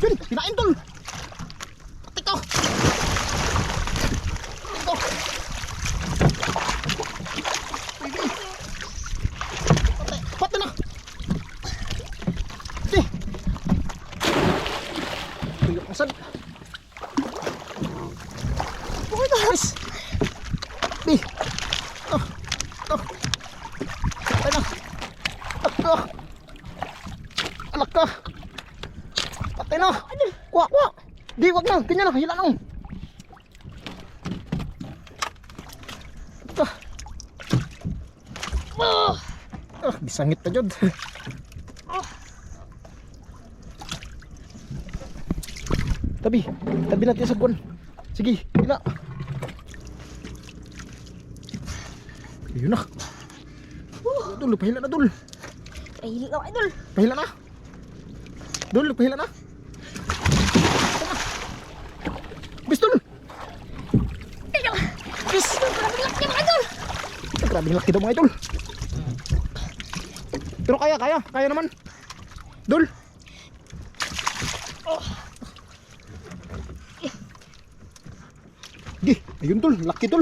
Yun, kinain tol. Patay ko. Ito. Patay na. Sige. Tingnan ang sad. Oh, guys. Di. Oh. Oh. Patay na. Ako. Alak ka. Patay na. Kuha, kuha. Di, wag na. Ganyan na. Hila lang. Bisangit pa jud. Tabi natin sa buwan. Sige, hila. Ayun na. Dul, pahila na dul. Pahila na, idol. Pahila na. Dul, pahila na. Bis dul. Bis. Grabe laki mga idol. Grabe laki daw mga idol. Pero kaya naman. Dul. Di, ayun dul, laki dul.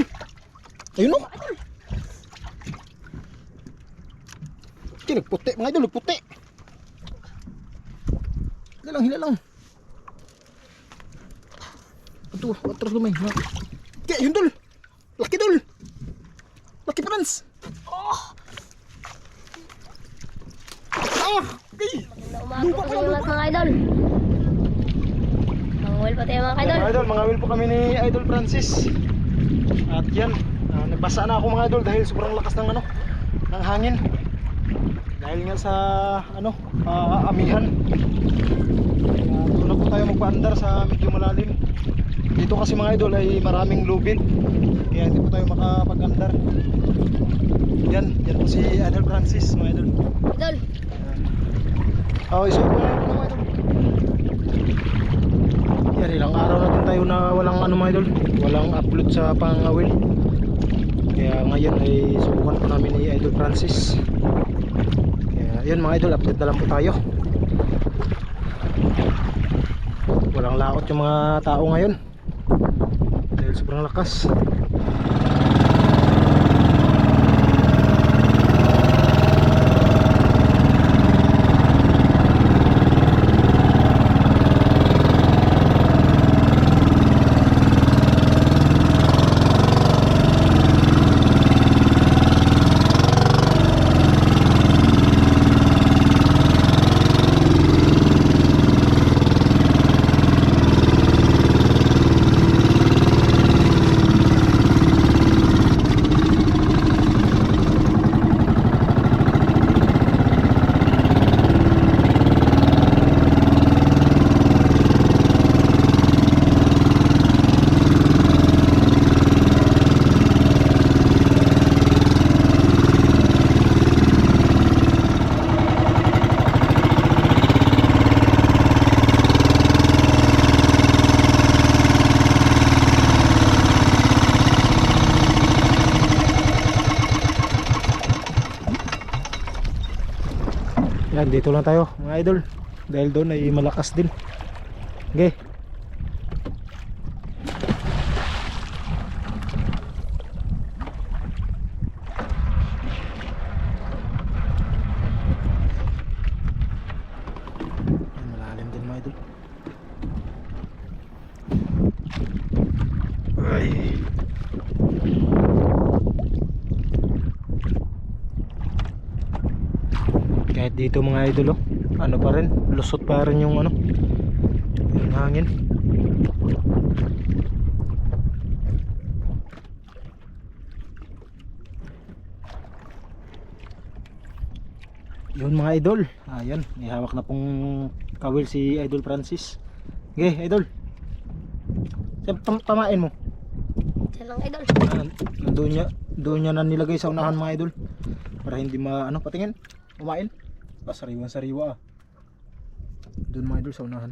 Ayun no. Di, nagputi mga idol, nagputi. Hila lang. Ito, terus lumay. Di, ayun dul. Laki dul. Laki Franz. Okay. Umaga po sa inyo lahat mga idol. Manguwil pa tayo mga idol. Mga idol, mangawil po kami ni Idol Francis. At yan, nagbasa na ako mga idol dahil sobrang lakas ng ng hangin. Dahil nga sa amihan. Doon na po tayo magpaandar sa medyo malalim. Dito kasi mga idol ay maraming lubid. Kaya hindi po tayo makapag-andar. Yan po si Idol Francis mga idol. Idol. So po mga idol. Yan, ilang araw na din tayo na walang mga idol, walang upload sa pangawil. Kaya ngayon ay subukan po namin ni Idol Francis. Kaya yun mga idol, update na lang po tayo. Walang laot yung mga tao ngayon dahil sobrang lakas. Yan, dito lang tayo mga idol dahil doon ay malakas din. Okay. Yan, malalim din mga idol. Ay. Kahit dito mga idol, ano pa rin, lusot pa rin yung yung hangin. Yun mga idol, ayan, may hawak na pong kawil si Idol Francis. Okay idol, tamain mo. Diyan lang idol. Doon niya na nilagay sa unahan mga idol para hindi patingin, kumain. Sariwa-sariwa doon mga idol sa unahan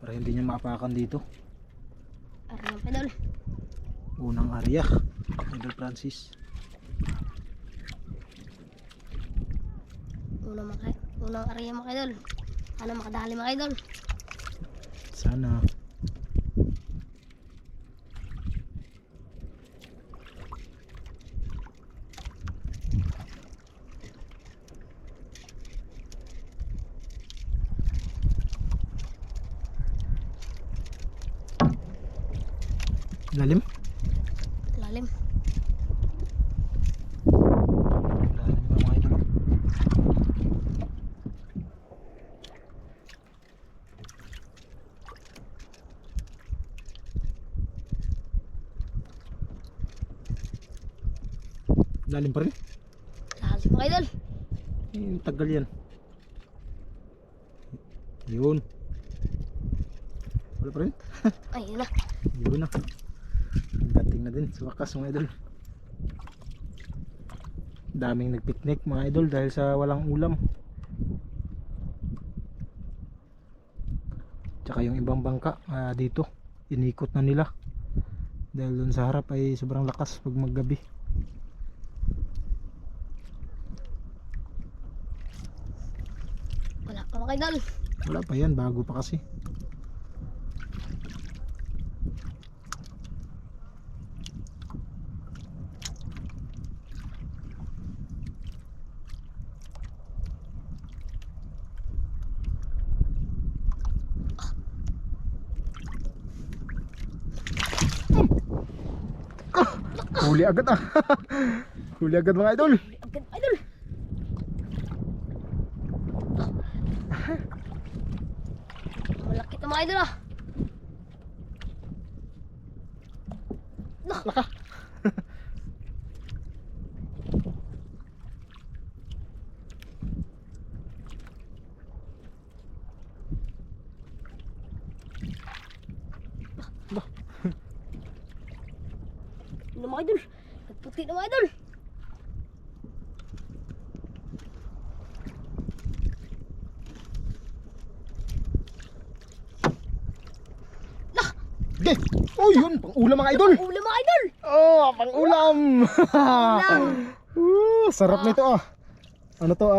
para hindi niya maapakan dito. Arang idol. Unang area Idol Francis. Unang area mga idol. Ano makadali mga idol. Sana. Lalim? Lalim. Lalim ba mga idol? Lalim pa rin? Lalim mga idol. Tagal yan. Yun. Wala pa rin? Ayun na. Yun na. Dating na din sa wakas mga idol. Daming nagpiknik mga idol dahil sa walang ulam. Tsaka yung ibang bangka dito inikot na nila dahil dun sa harap ay sobrang lakas pag maggabi. Wala pa mga idol. Wala pa yan, bago pa kasi. Huli agad ah. Huli agad mga idol. Agad idol. Malaki ito mga idol ah. Laka. Ano mga idol? Nagputi na mga idol. Okay. Oh yun, pang ulam mga idol. Ulam mga idol. Oh, pang ulam. Ulam. Sarap nito ah. Ano to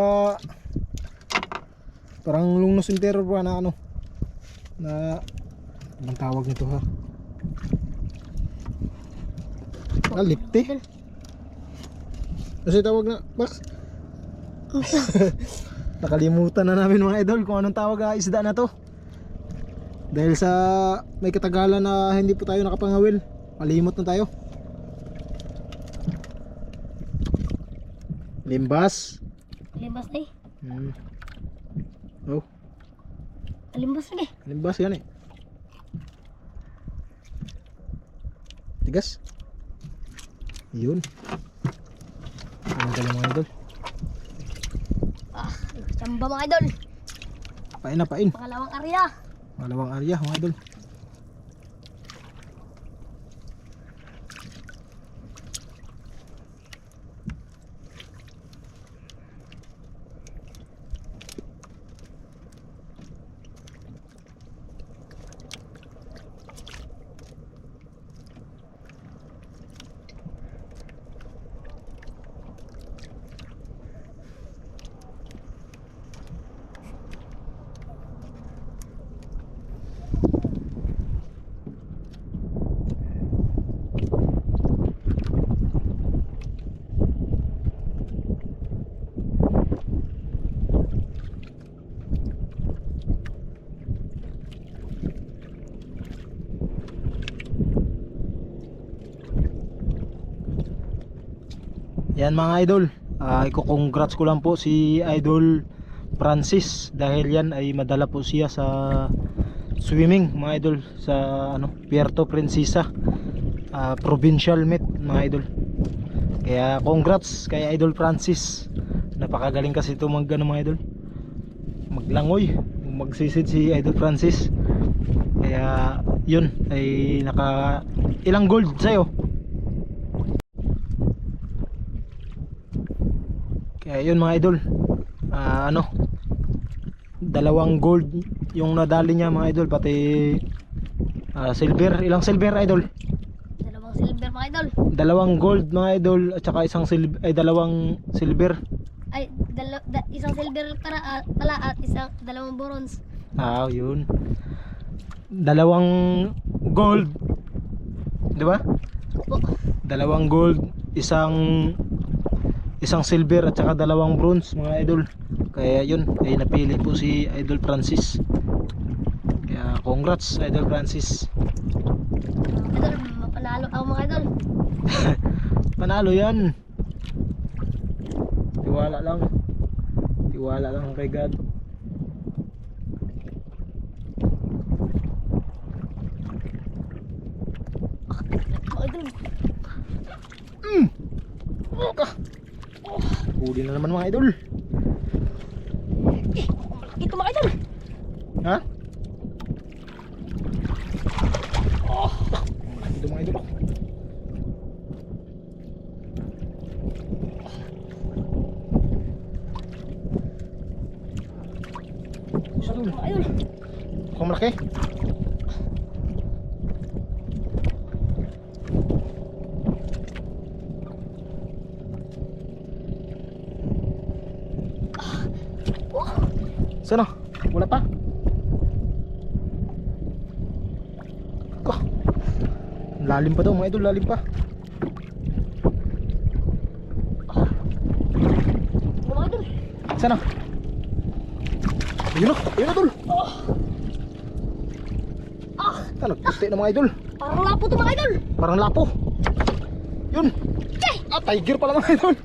parang lungnos entero ba na ano. Na anong tawag nito ha? Lipte. Kasi tawag na, Max. Nakalimutan na namin mga idol kung anong tawag na isda na to. Dahil sa may katagalan na hindi po tayo nakapangawil, malimot na tayo. Limbas. Limbas na eh. Oh, Limbas na eh. limbas yan eh. Tigas. Yun. Ano ka lang mga idol? Ah, chamba mga idol. Pain na pain. Pangalawang area. Malawang area mga idol. Yan mga idol, iko-congrats ko lang po si Idol Francis dahil yan ay madala po siya sa swimming mga idol sa Puerto Princesa provincial meet mga idol. Kaya congrats kay Idol Francis. Napakagaling kasi ito mga idol. Maglangoy, magsisid si Idol Francis. Kaya yun ay naka ilang gold sa'yo? Kaya yun mga idol, dalawang gold yung nadali niya mga idol, pati silver. Ilang silver idol? Dalawang silver mga idol. Dalawang gold mga idol at saka isang dalawang silver. Ay, isang silver pala at dalawang bronze. Yun. dalawang gold, di ba? Opo. Dalawang gold, isang silver at saka dalawang bronze mga idol. Kaya yun ay napili po si Idol Francis. Kaya congrats Idol Francis. Idol, mapanalo ako mga idol. Panalo yan. Tiwala lang. Tiwala lang kay God. Mga idol. Huli na naman mga idol. Malaki ito mga idol. Ha? Malaki ito mga idol. Mga idol. Mukhang malaki. Sana? Wala pa? Oh. Lalim pa daw mga idol, lalim pa. Mga idol. Sana? Ayun na tol. Nagpusti na mga idol. Parang lapo ito mga idol. Parang lapo. Yun. Tiger pala mga idol.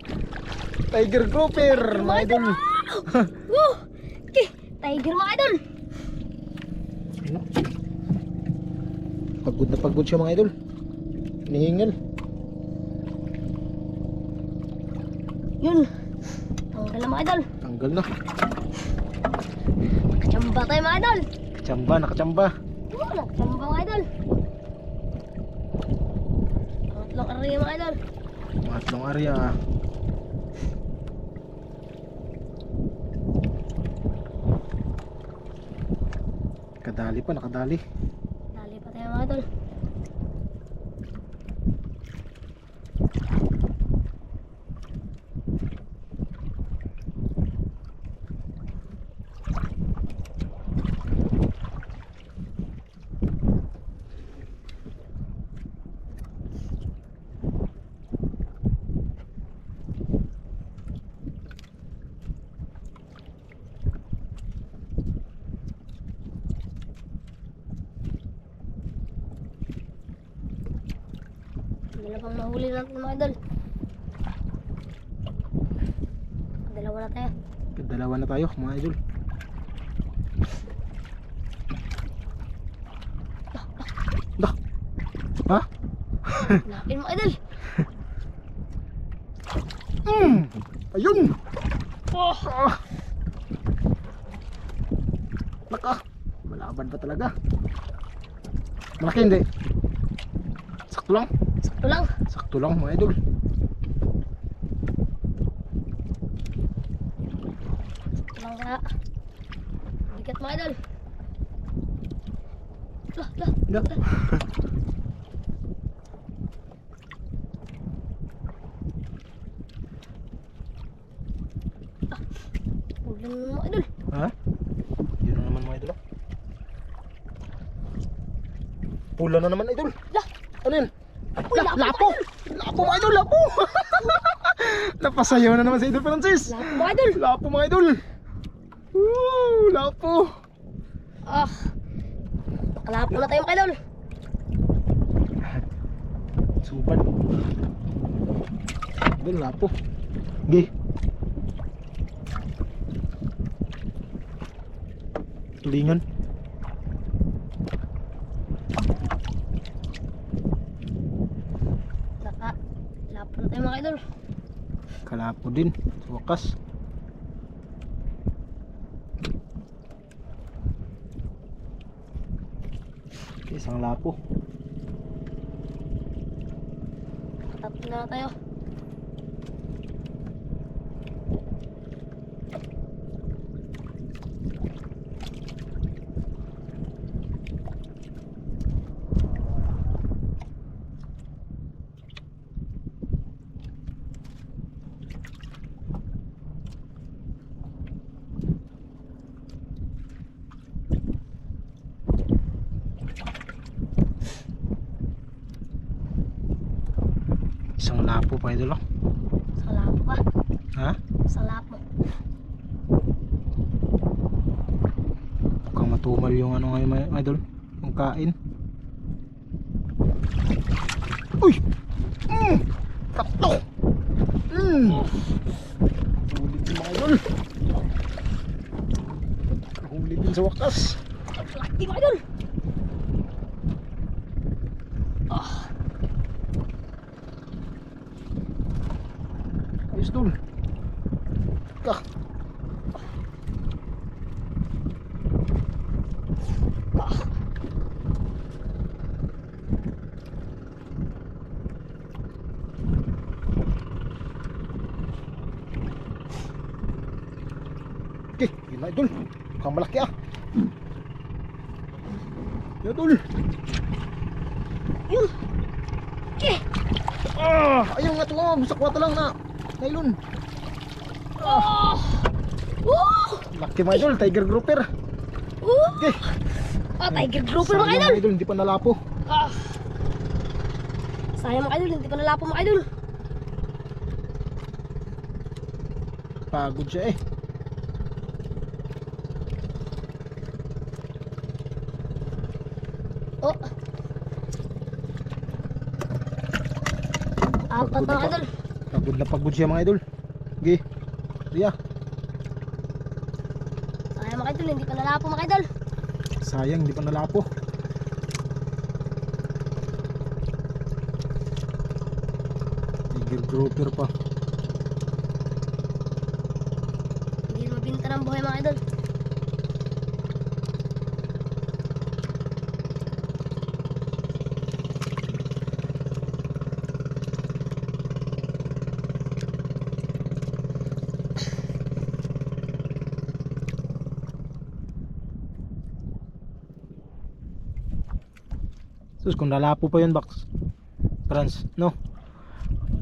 Tiger grouper mga idol. Okay, tiger mga idol. Ayun. Pagod na pagod siya mga idol. Hinihingal. Yun. Tanggal na mga idol. Tanggal na. Nakachamba tayo mga idol. Nakachamba, nakachamba. Nakachamba mga idol. Pangatlong area mga idol. Pangatlong area. Nakadali pa, nakadali. Dali pa tayo mga idol. Dalawang nahuli natin mga idol. Dalawa na tayo. Dalawa na tayo mga idol. Dah. Ha? Nakin mga idol. Ayun. Oh. Naka. Malaban pa talaga. Malaki hindi. Sakto lang. Sakto lang. Sakto lang mga idol. Sakto lang kaya. Bigat mga idol. Lah. Ya. Ulan mga idol. Ha? Yun na naman mga idol. Pula na naman idol. Lah. Ano yun? Uy, Lapo! Lapo mga idol, lapo! Napasayaw na naman si Idol Francis. Lapo mga idol. Lapo mga idol. Lapo. Ah. Nakalapo na tayo mga idol. Suban. Idol, lapo. Gi. Tulingan. Nakalapo na tayo mga idol. Kalapo din sa wakas. Isang lapo. Tatlo na tayo. Isang lapo pa idol, oh. Sa lapo pa. Ha? Sa lapo. Mukhang matumal yung ano ngayon mga idol, yung kain. Uy! Takto! Huli din mga idol. Huli din sa wakas. Laki mga idol. Ayos dul. Kah. Okay, yun na idol. Mukhang malaki ah. Yun idol. Yun. Okay. Ayun nga ito, sakwata lang na nylon. Laki mga idol, tiger grouper. Okay. Tiger grouper mga Sayang, idol. Hindi pa nalapo. Sayang mga idol, hindi pa nalapo mga idol. Pagod siya eh. Apat mga idol. Pagod na pagod siya mga idol. Okay. Iya. Sayang mga idol, hindi pa nalapo mga idol. Sayang hindi pa nalapo. Tiger grouper pa. Hindi mabinta ng buhay mga idol. Sus, kung nalapo pa yun, Bax. Franz, no?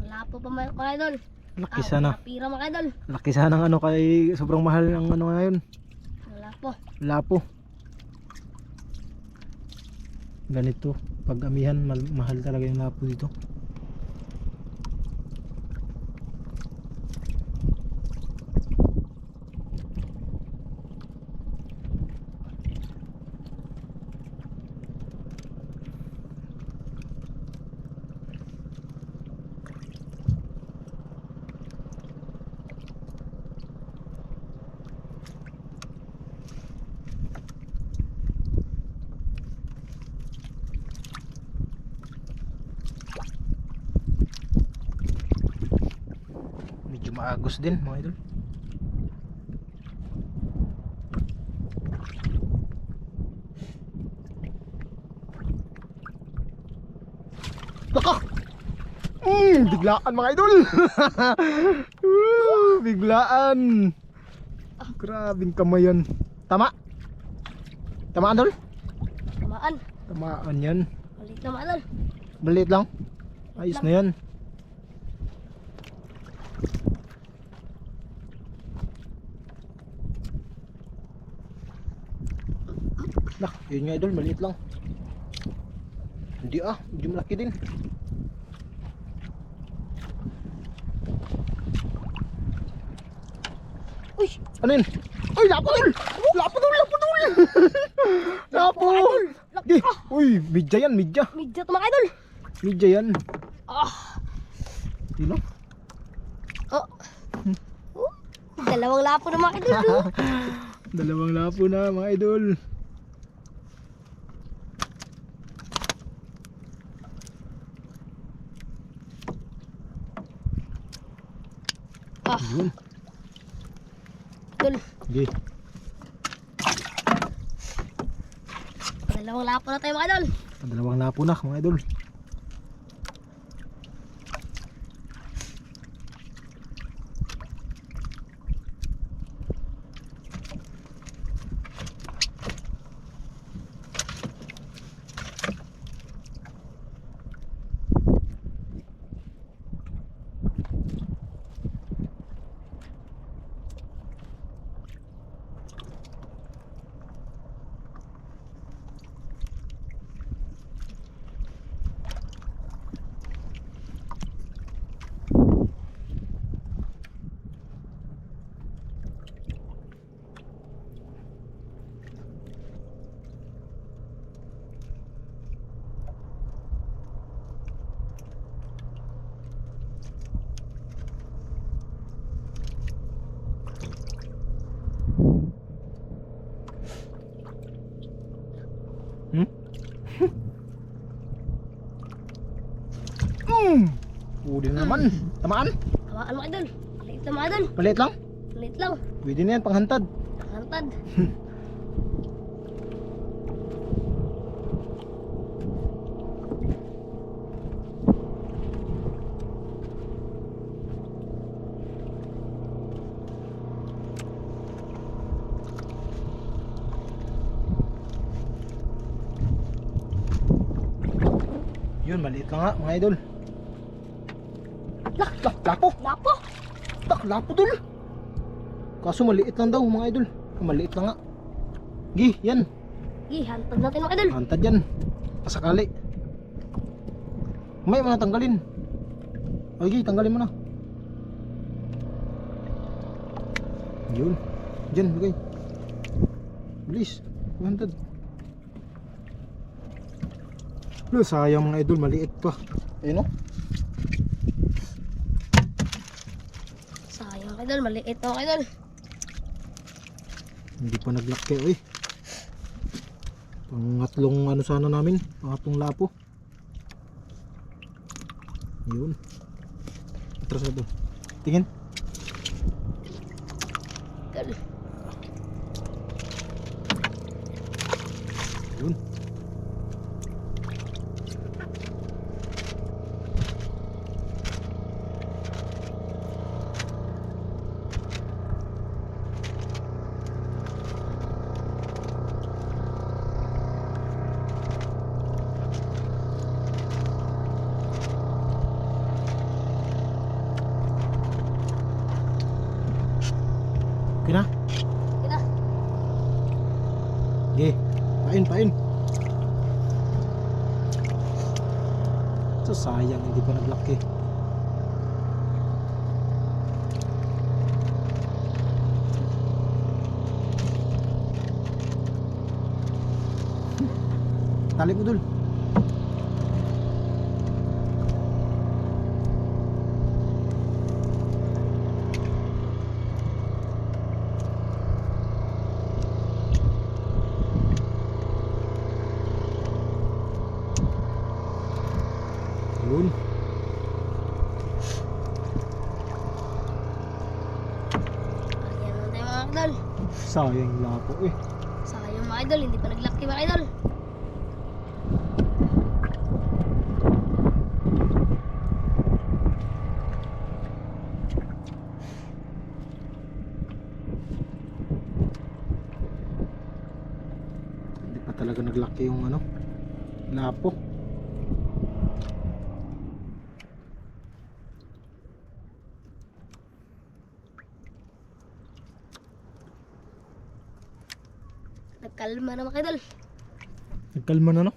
Nalapo pa mga idol. Laki sana. Pira mga idol. Laki sana ng ano kay sobrang mahal ng ano ngayon. Nalapo. Lapo. Ganito, pag amihan, mahal talaga yung lapo dito. Medyo maagos din mga idol. Naka! Biglaan mga idol. Biglaan. Grabing kamayan. Tama? Tamaan idol? Tamaan. Tamaan yan. Malit na mga idol. Maliit lang. Ayos na yan. Nak, yun nga idol, maliit lang. Hindi ah, medyo malaki din. Uy! Ano yun? Uy, lapo dul! Lapo dul! Lapo dul! Lapo! Di! Uy, midya yan, midya. Midya to mga idol. Midya yan. Sino? Dalawang lapo na mga idol. Dalawang lapo na mga idol. Yun. Idol. Di. Dalawang lapo na tayo mga idol. Dalawang lapo na mga idol. Hmm? Pwede na naman. Tamaan? Tamaan mga idol. Maliit lang mga idol. Maliit lang? Maliit lang. Pwede na yan, panghantad. Hantad. Yun, maliit lang nga mga idol. Lah, Lapo! lapo. Lapo dul! Kaso maliit lang daw mga idol. Maliit lang nga. Gi, yan. Hantad natin mga idol. Hantad yan. Pasakali. May mga tanggalin. Ay, Gi, tanggalin mo na. Yun. Diyan, bigay. Bilis. Hantad. Sayang mga idol, maliit pa. Ayun o. Sayang mga idol. Maliit na mga idol. Hindi pa naglaki, oy. Pangatlong ano sana namin, pangatlong lapo. Yun. Atras na to. Tingin. Idol. Yun. Okay na? Kita. Okay. Pain. So sayang hindi pa naglaki. Tali mo dul. Yun. Ayan naman tayo mga idol. Sayang yung lapo eh. Sayang mga idol. Hindi pa naglaki mga idol. Hindi pa talaga naglaki yung ano, lapo. Nagkalma na mga idol. Nagkalma na no?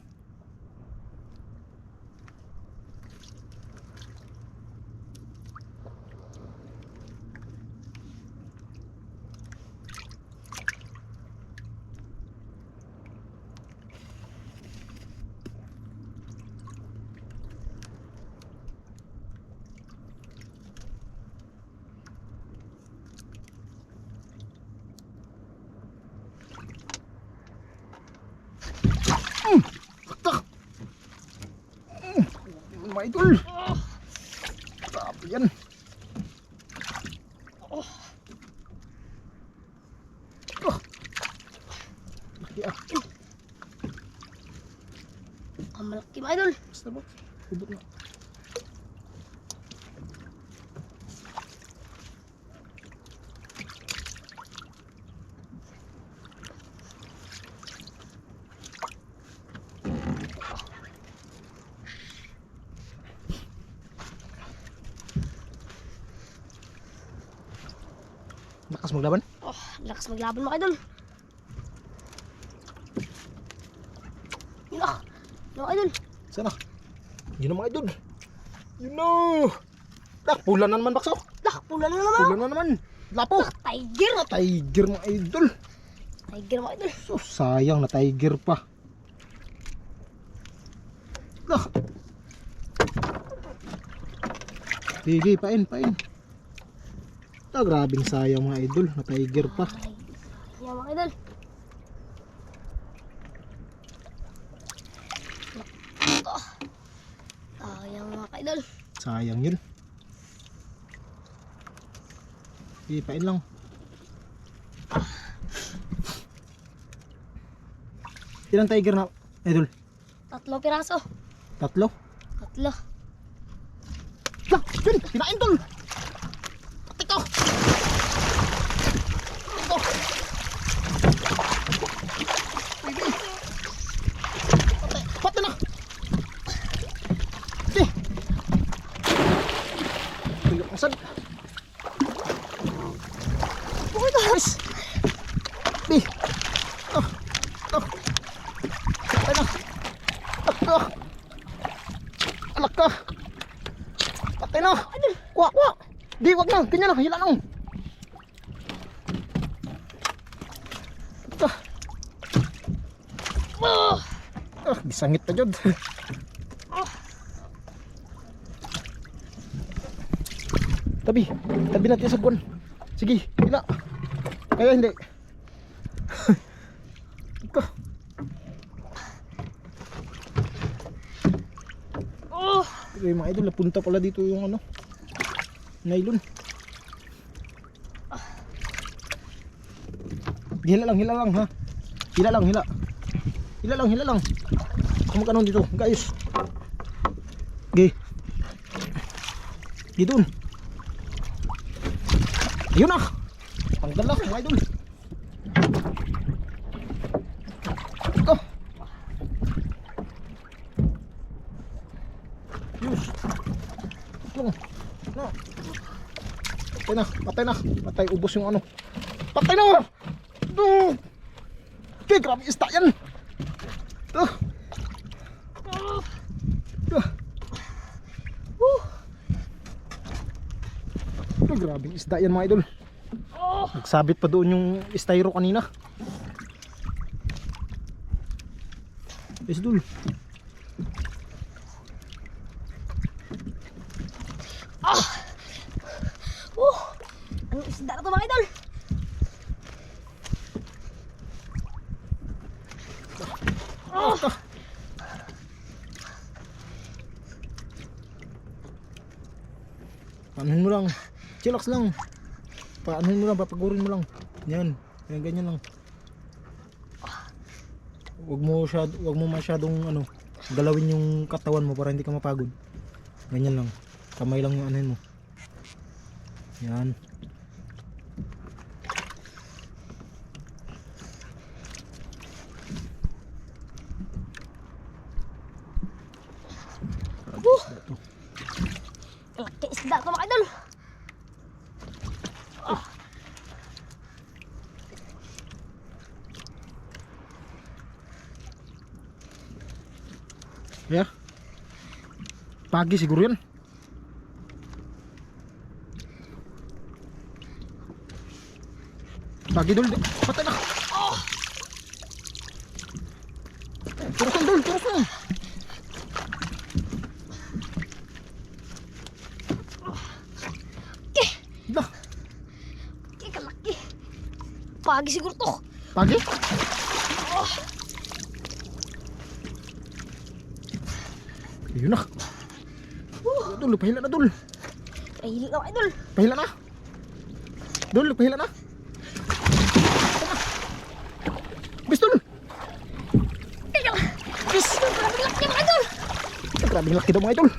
Taktak! Mga idol! Grabe yan! Laki ah! Ang malaki mga idol. Basta ba? Hubot na. Lakas maglaban? Lakas maglaban mga idol. Yun ah. Mga idol. Sana? Yun na mga idol. Yun na! Pula na naman bakso. Pula na naman. Pula na naman. Lapo. Tiger. Tiger mga idol. Tiger mga idol. So sayang na tiger pa. Lah. Sige, pain. Grabing sayang mga idol, na tiger pa. Yan mga idol. Sayang yun. Ipain lang. Ilang tiger na, idol? 3 piraso. 3? 3. Lah, yun, kinain tol. Ito. Ito. Patay na. Sige. Tingnan mo saan. Uy, guys. Di. Oh. Oh. Patay na. Oh. Alak ka. Patay na. Kuha, kuha. Di, wag na. Ganyan na. Hila lang. Ito. Bisangit pa dyan. Tabi. Tabi natin sa buwan. Sige, hila. Kaya hindi. Ito. Pero yung mga idol, napunta pala dito yung ano, nylon. Hila lang ha. Hila lang, hila. Hila lang. Kumakanon dito, guys. Okay. Dito. Ayun na. Tanggal na mga idol. Ito. Yus. Ito. No. Patay na. Patay, ubos yung ano. Patay na. Ito. Okay, grabe isda yan. Ito. Ito. Ito, grabe isda yan mga idol. Nagsabit pa doon yung styro kanina. Isdul. Ano isda na to mga idol? Paanuhin mo lang. Chillax lang. Paanuhin mo lang, papagurin mo lang. Yan, ganyan lang. Wag mo masyadong ano, galawin yung katawan mo para hindi ka mapagod. Ganyan lang. Kamay lang yung anuhin mo. Yan. Laki isda to mga idol. Ya. Pagi siguro yan. Pagi dul. Patay na. Turusan dul, turusan. Dah. Kaya kalaki. Pagi siguro to. Pagi? Ayun na. Dul, pahila na dul. Pahili na mga idol. Pahila na. Dul, pahila na. Bis dul. Bis. Grabe laki mga idol. Grabe laki daw mga idol.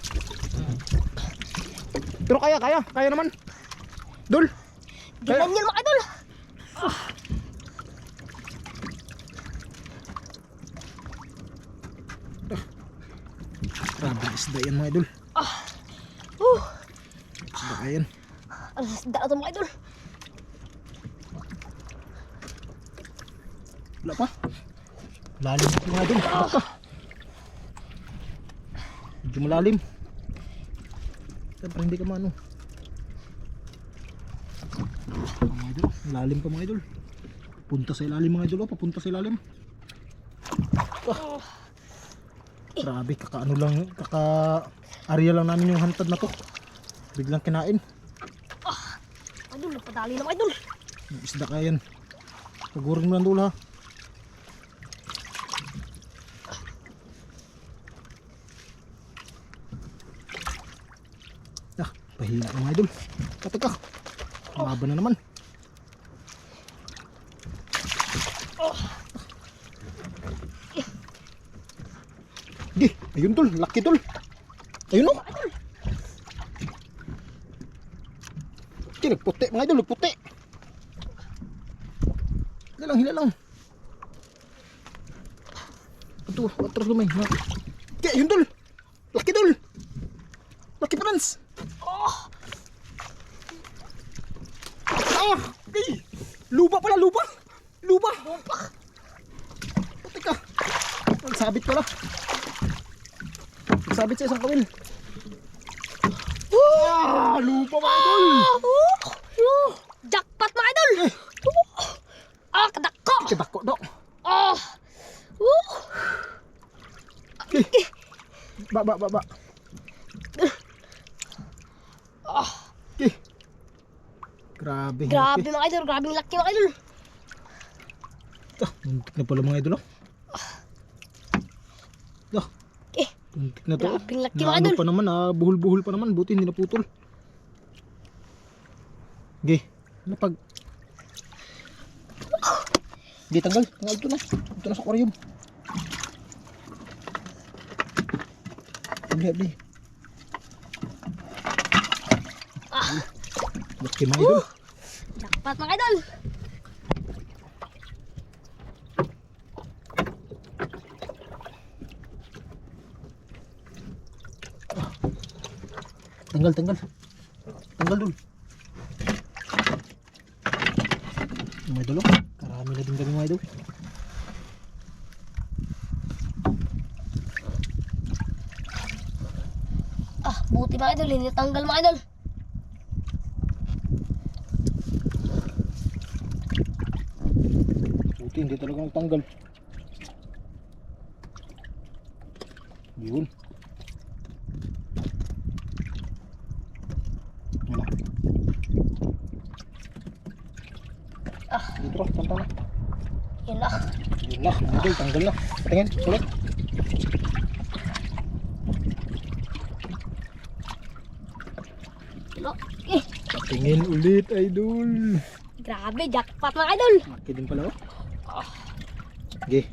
Pero kaya naman. Dul. Gilan yan mga idol. Grabe isda yan mga idol. Isda yan. Ano isda na to mga idol? Wala pa. Lalim ito mga idol. Wala pa. Medyo malalim. Siyempre hindi ka maano. Mga idol, lalim pa mga idol. Punta sa ilalim mga idol. Papunta sa ilalim. Grabe, kakaano lang, kaka-area lang namin yung hantad na to. Biglang kinain. Idol, napadali na mga idol. Yung isda kaya yan. Pagurin mo lang dula ha. Pahina mga idol. Teka. Laban na naman. Di, ayun tol, laki tol. Ayun o. Nagputi mga idol, nagputi. Hila lang. Ito, atras lumay. Kaya ayun tol. Laki tol. Laki Franz. Okay. Lupa pala, lupa. Puti ka. Nagsabit pala. Nagsabit sa isang kawil. Lupa mga idol. Jackpot mga idol. Kadako. Kadako do. Ba. Grabe. Grabe mga idol, grabing laki mga idol. Muntik na pala mga idol. Muntik na to. Grabing laki mga Ano idol. pa naman, buhol-buhol pa naman. Buti hindi naputol. Napag. Tanggal ito na. Ito na sa aquarium. Habli. Laki mga idol. Jackpot mga idol. Tanggal dul. Mga idol, karami na din kami mga idol. Buti mga idol, hindi tanggal mga idol. Buti hindi talaga nagtanggal. Yun. Wala. Dito, tanta na. Yun na. Yun na, mga idol, tanggal na. Patingin, sulit. Tingin ulit, idol. Grabe, jackpot mga idol. Laki din pala, Okay.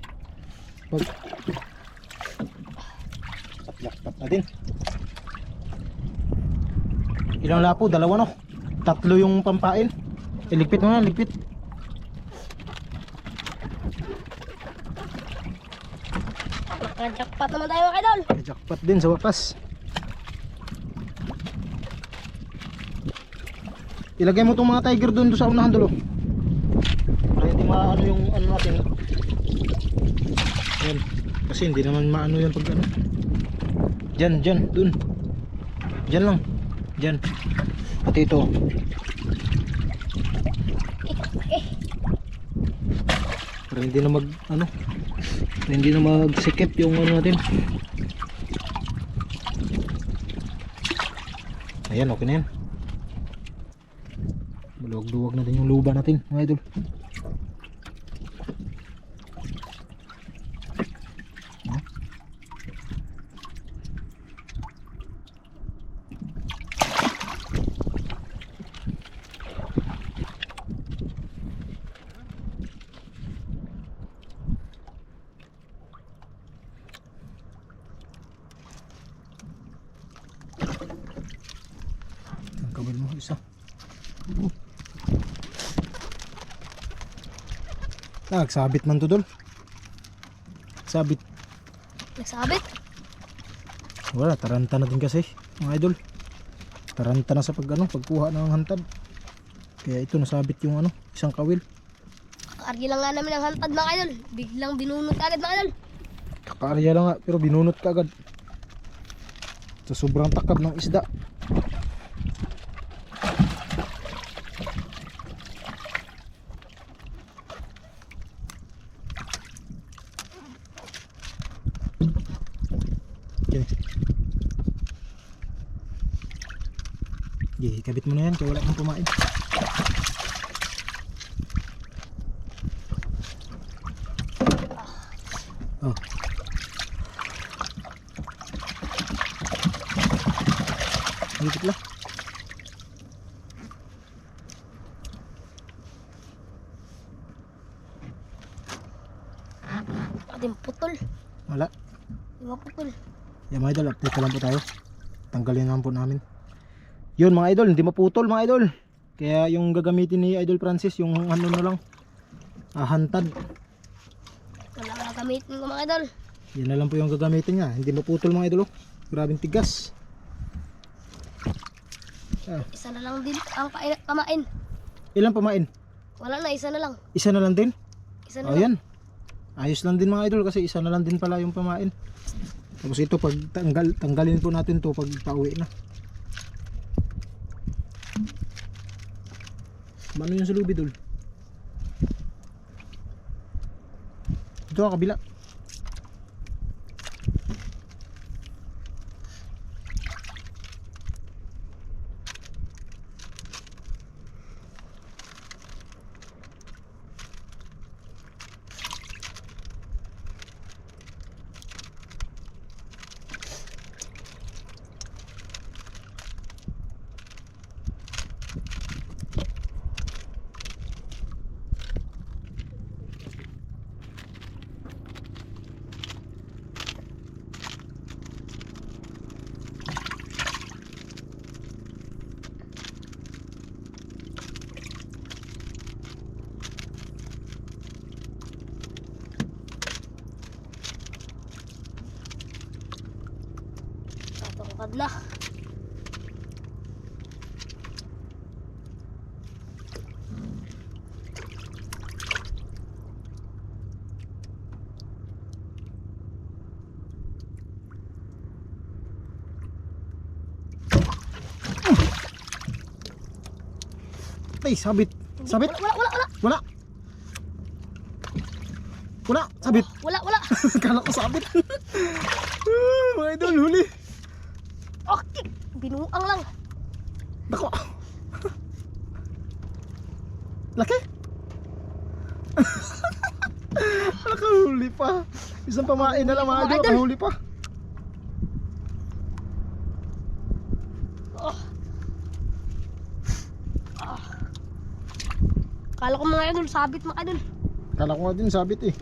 Pat na din. Ilang lapo? Dalawa no? Tatlo yung pampain. Iligpit mo na, ligpit. Jackpot naman tayo mga idol. Jackpot din sa wakas. Ilagay mo itong mga tiger doon sa unahan dulo. Para hindi maano yung ano natin. Yan. Kasi hindi naman maano yan pag ano. Diyan, dun. Diyan lang. Diyan. Pati ito. Para hindi na mag ano. Para hindi na magsikip yung ano natin. Ayan, okay na yan. Maluwag-luwag na din yung luba natin mga idol. Ang kabal mo isa. Nagsabit man to dol. Sabit. Nagsabit. Wala, taranta na din kasi mga idol. Taranta na sa pagkuha ng hantad. Kaya ito nasabit yung isang kawil. Kakarya lang nga namin ang hantad mga idol. Biglang binunot agad mga idol. Kakarya lang nga pero binunot ka agad. Sa sobrang takab ng isda. Kabit mo na yan kaya wala kang pumain. Dikit lang. din putol. Wala. Di ba putol? Yan mga idol, update lang po tayo. Tanggalin naman po namin. Yun mga idol, hindi maputol mga idol. Kaya yung gagamitin ni Idol Francis, yung ano na lang, hantad. Wala nga gamitin ko mga idol. Yan na lang po yung gagamitin niya. Hindi maputol mga idol. Grabing tigas. Isa na lang din ang kamain. Ilang pamain? Wala na, isa na lang. Isa na lang din? Isa na O lang. yan. Ayos lang din mga idol kasi isa na lang din pala yung pamain. Tapos ito pag tanggalin po natin to pag pauwi na. Ano yung sa lubi dul? Ito ang kabila. Tatungkad na. Ay, sabit. Sabit? Wala. Wala, sabit. Wala. Kala ko sabit. Mga idol, huli. Okay, binuang lang. Nako. Laki. Nakahuli pa. Isang pamain na lang mga idol, nakahuli pa. Kala ko mga idol, sabit mga idol. Kala ko nga din sabit eh.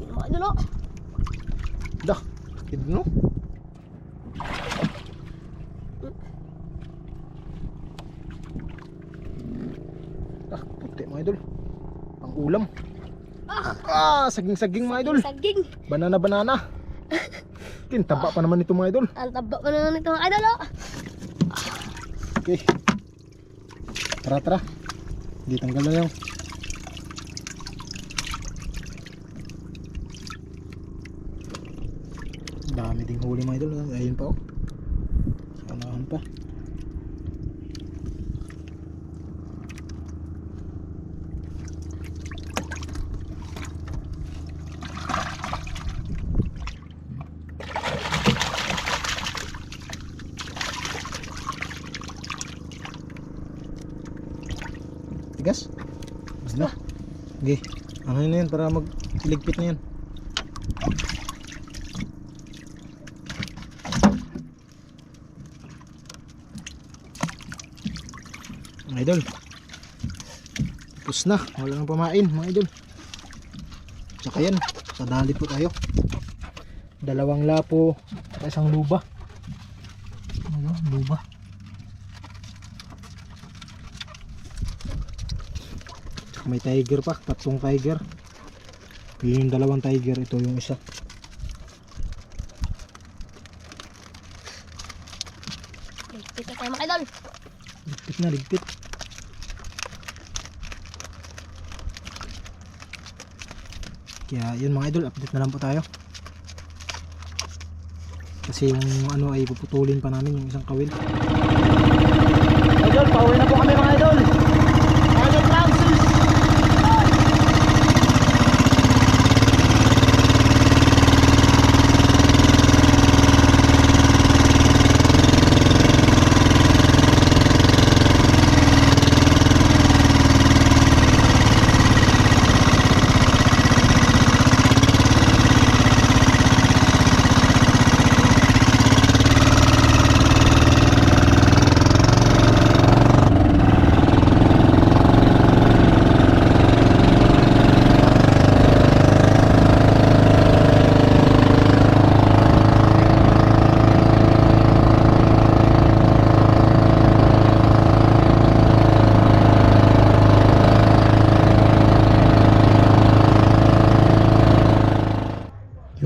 Mga idol oh. Dah, ito no? Puti mga idol. Pang ulam. Saging-saging mga idol. Saging. Banana. Taba pa naman ito mga idol. Ang taba pa naman ito mga idol oh. Okay. Tara. Hindi tanggal na yung. Dami ding huli mga idol. Ayun pa oh. Sanahan pa. Tigas? Basta. Okay. Ano na yan para mag-iligpit na yan. Mga idol. Tapos na. Wala nang pamain mga idol. Tsaka yan. Sadali po tayo. 2 lapo. At isang luba. Ano? Luba. May tiger pa, 3 tiger. Yun yung 2 tiger, ito yung isa. Ligpit na tayo mga idol. Ligpit. Kaya yun mga idol, update na lang po tayo. Kasi yung ano ay puputulin pa namin yung isang kawil. Idol, pauwi na po kami mga idol. Idol Francis.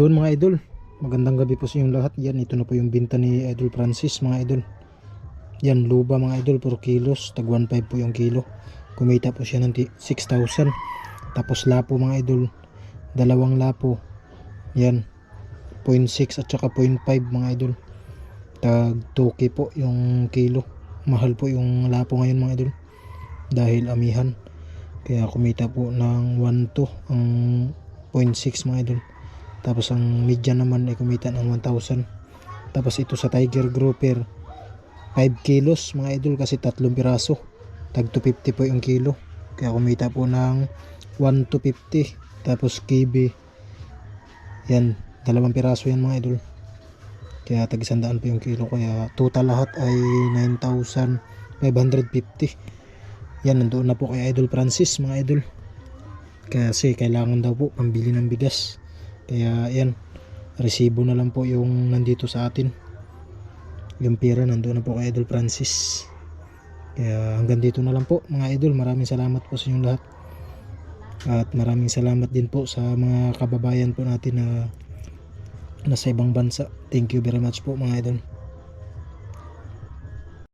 Yun mga idol, magandang gabi po sa inyong lahat. Yan, ito na po yung binta ni Idol Francis mga idol. Yan, luba mga idol, 4 kilos, tag 1.5 po yung kilo. Kumita po siya ng 6,000. Tapos lapo mga idol, dalawang lapo. Yan, 0.6 at saka 0.5 mga idol. Tag 2K po yung kilo. Mahal po yung lapo ngayon mga idol, dahil amihan. Kaya kumita po ng 1.2 ang 0.6 mga idol. Tapos ang median naman ay kumita ng 1,000. Tapos ito sa Tiger Grouper, 5 kilos mga idol, kasi 3 piraso, tag 250 po yung kilo. Kaya kumita po ng 1,250. Tapos KB, yan, 2 piraso yan mga idol, kaya tag 100 po yung kilo. Kaya total lahat ay 9,550. Yan, nandoon na po kay Idol Francis mga idol, kasi kailangan daw po pambili ng bigas. Kaya yan, resibo na lang po yung nandito sa atin. Yung pera nandoon na po kay Idol Francis. Kaya hanggang dito na lang po mga idol. Maraming salamat po sa inyong lahat. At maraming salamat din po sa mga kababayan po natin na nasa ibang bansa. Thank you very much po mga idol.